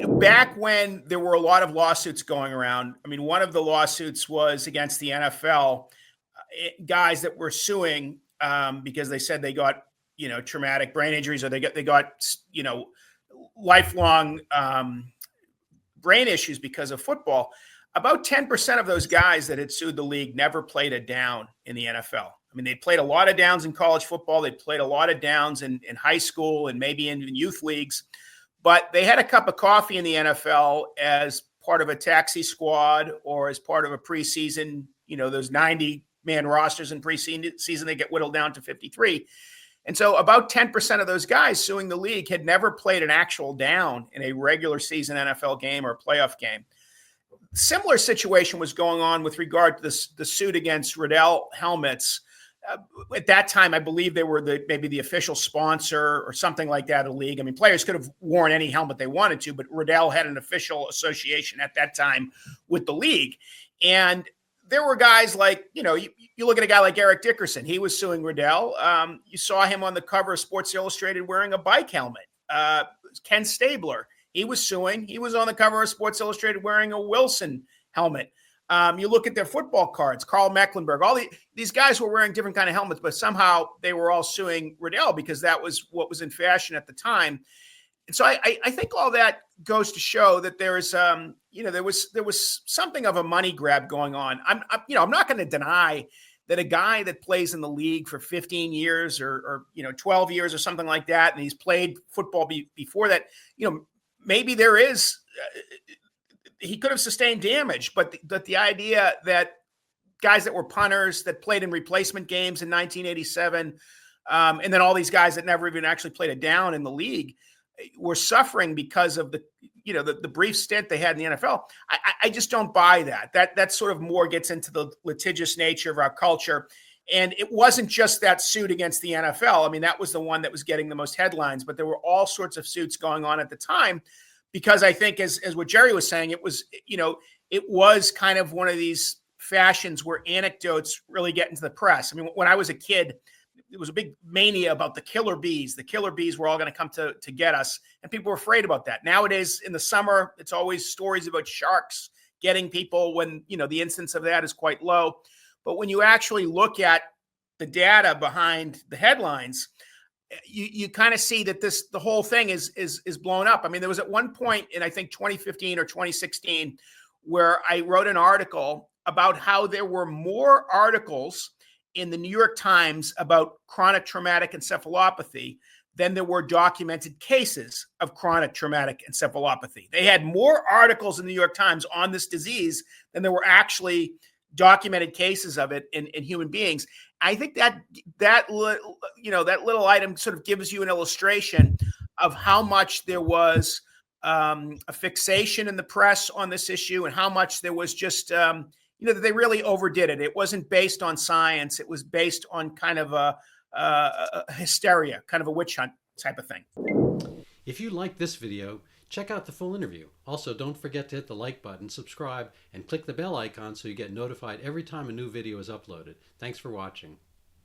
back when there were a lot of lawsuits going around, I mean, one of the lawsuits was against the NFL, guys that were suing because they said they got, traumatic brain injuries, or they got lifelong brain issues because of football. About 10% of those guys that had sued the league never played a down in the NFL. I mean, they played a lot of downs in college football. They played a lot of downs in high school and maybe in youth leagues. But they had a cup of coffee in the NFL as part of a taxi squad or as part of a preseason, those 90-man rosters in preseason, they get whittled down to 53. And so about 10% of those guys suing the league had never played an actual down in a regular season NFL game or a playoff game. Similar situation was going on with regard to the suit against Riddell helmets. At that time, I believe they were maybe the official sponsor or something like that of the league. I mean, players could have worn any helmet they wanted to, but Riddell had an official association at that time with the league. And there were guys like, you look at a guy like Eric Dickerson. He was suing Riddell. You saw him on the cover of Sports Illustrated wearing a bike helmet. Ken Stabler, he was suing. He was on the cover of Sports Illustrated wearing a Wilson helmet. You look at their football cards, Carl Mecklenburg, all these guys were wearing different kind of helmets, but somehow they were all suing Riddell because that was what was in fashion at the time. And so I think all that goes to show that there is, there was something of a money grab going on. I'm not going to deny that a guy that plays in the league for 15 years or 12 years or something like that, and he's played football before that, maybe there is, he could have sustained damage, but the idea that guys that were punters that played in replacement games in 1987, and then all these guys that never even actually played a down in the league were suffering because of the brief stint they had in the NFL. I just don't buy that. That sort of more gets into the litigious nature of our culture. And it wasn't just that suit against the NFL. I mean, that was the one that was getting the most headlines, but there were all sorts of suits going on at the time because I think as what Jerry was saying, it was kind of one of these fashions where anecdotes really get into the press. I mean, when I was a kid, it was a big mania about the killer bees. The killer bees were all going to come to get us, and people were afraid about that. Nowadays, in the summer, it's always stories about sharks getting people when, the incidence of that is quite low. But when you actually look at the data behind the headlines, you kind of see that the whole thing is blown up. I mean, there was at one point in, I think, 2015 or 2016, where I wrote an article about how there were more articles in the New York Times about chronic traumatic encephalopathy than there were documented cases of chronic traumatic encephalopathy. They had more articles in the New York Times on this disease than there were actually documented cases of it in human beings. I think that little item sort of gives you an illustration of how much there was a fixation in the press on this issue and how much there was just that they really overdid it. It wasn't based on science. It was based on kind of a hysteria, kind of a witch hunt type of thing. If you like this video, check out the full interview. Also, don't forget to hit the like button, subscribe, and click the bell icon so you get notified every time a new video is uploaded. Thanks for watching.